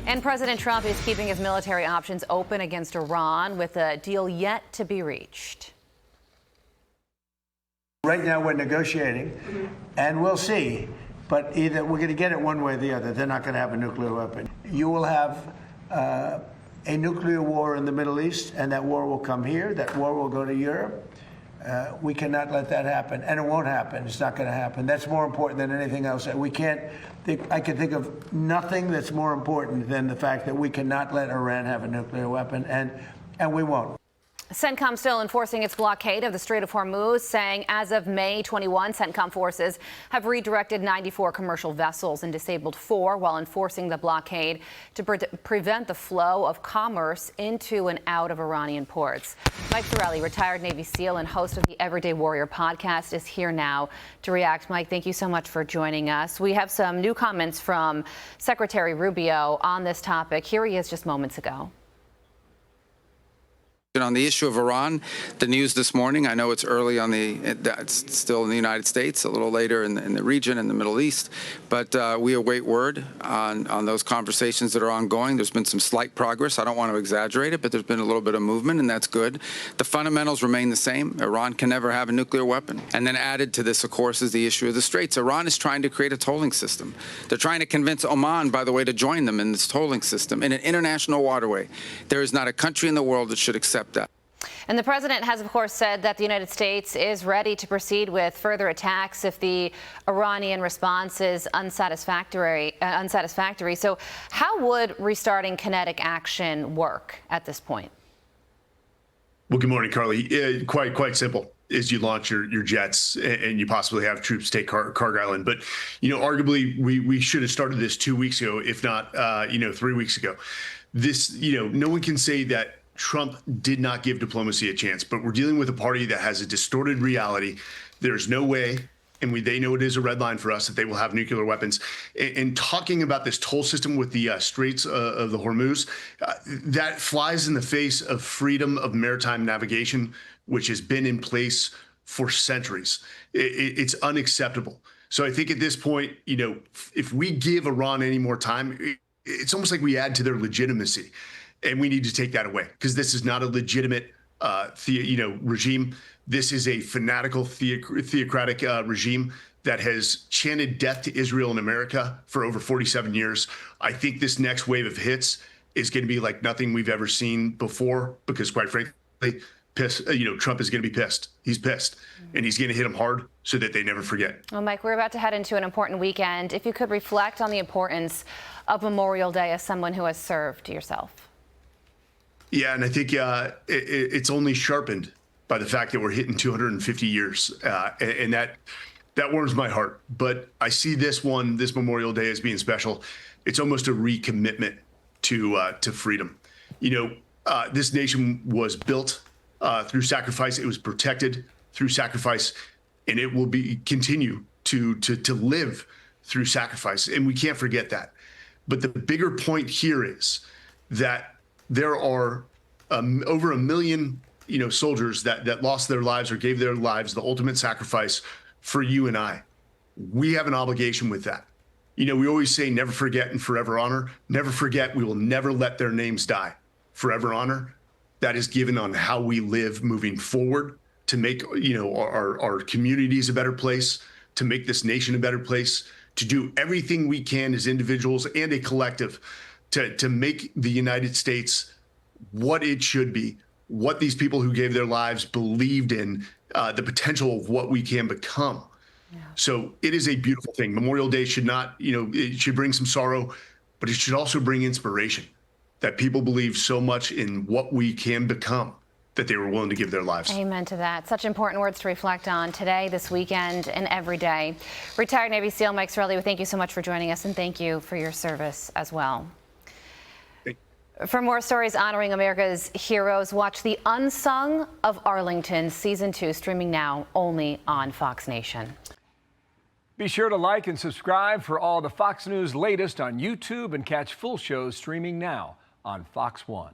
And President Trump is keeping his military options open against Iran with a deal yet to be reached. Right now we're negotiating, and we'll see. But either we're going to get it one way or the other. They're not going to have a nuclear weapon. You will have a nuclear war in the Middle East, and that war will come here. That war will go to Europe. We cannot let that happen, and it won't happen. It's not going to happen. That's more important than anything else. We can't. I can think of nothing that's more important than the fact that we cannot let Iran have a nuclear weapon, and we won't. CENTCOM still enforcing its blockade of the Strait of Hormuz, saying as of May 21, CENTCOM forces have redirected 94 commercial vessels and disabled 4 while enforcing the blockade to prevent the flow of commerce into and out of Iranian ports. Mike Sarraille, retired Navy SEAL and host of the Everyday Warrior podcast, is here now to react. Mike, thank you so much for joining us. We have some new comments from Secretary Rubio on this topic. Here he is just moments ago. On the issue of Iran, the news this morning, I know it's early it's still in the United States, a little later in the region, in the Middle East, but we await word on those conversations that are ongoing. There's been some slight progress. I don't want to exaggerate it, but there's been a little bit of movement, and that's good. The fundamentals remain the same. Iran can never have a nuclear weapon. And then added to this, of course, is the issue of the Straits. Iran is trying to create a tolling system. They're trying to convince Oman, by the way, to join them in this tolling system in an international waterway. There is not a country in the world that should accept that. And the president has, of course, said that the United States is ready to proceed with further attacks if the Iranian response is unsatisfactory. So how would restarting kinetic action work at this point? Well, good morning, Carly. Quite simple. Is you launch your jets and you possibly have troops take Cargo Island. But, arguably we should have started this 2 weeks ago, if not, 3 weeks ago. This, no one can say that Trump did not give diplomacy a chance, but we're dealing with a party that has a distorted reality. There's no way, and they know it is a red line for us, that they will have nuclear weapons. And talking about this toll system with the Straits of the Hormuz, that flies in the face of freedom of maritime navigation, which has been in place for centuries. It's unacceptable. So I think at this point, if we give Iran any more time, it's almost like we add to their legitimacy. And we need to take that away, because this is not a legitimate, regime. This is a fanatical, theocratic regime that has chanted death to Israel and America for over 47 years. I think this next wave of hits is going to be like nothing we've ever seen before, because quite frankly, Trump is going to be pissed. He's pissed, and he's going to hit them hard so that they never forget. Well, Mike, we're about to head into an important weekend. If you could reflect on the importance of Memorial Day as someone who has served yourself. Yeah, and I think it's only sharpened by the fact that we're hitting 250 years, and that warms my heart. But I see this Memorial Day, as being special. It's almost a recommitment to freedom. This nation was built through sacrifice. It was protected through sacrifice, and it will continue to live through sacrifice. And we can't forget that. But the bigger point here is that there are over 1 million, soldiers that lost their lives or gave their lives the ultimate sacrifice for you and I. We have an obligation with that. We always say never forget and forever honor. Never forget. We will never let their names die. Forever honor. That is given on how we live moving forward to make our communities a better place, to make this nation a better place, to do everything we can as individuals and a collective to make the United States what it should be, what these people who gave their lives believed in, the potential of what we can become. Yeah. So it is a beautiful thing. Memorial Day should not, it should bring some sorrow, but it should also bring inspiration, that people believe so much in what we can become that they were willing to give their lives. Amen to that. Such important words to reflect on today, this weekend, and every day. Retired Navy SEAL Mike Sarraille, thank you so much for joining us, and thank you for your service as well. For more stories honoring America's heroes, watch The Unsung of Arlington, Season 2, streaming now only on Fox Nation. Be sure to like and subscribe for all the Fox News latest on YouTube, and catch full shows streaming now on Fox One.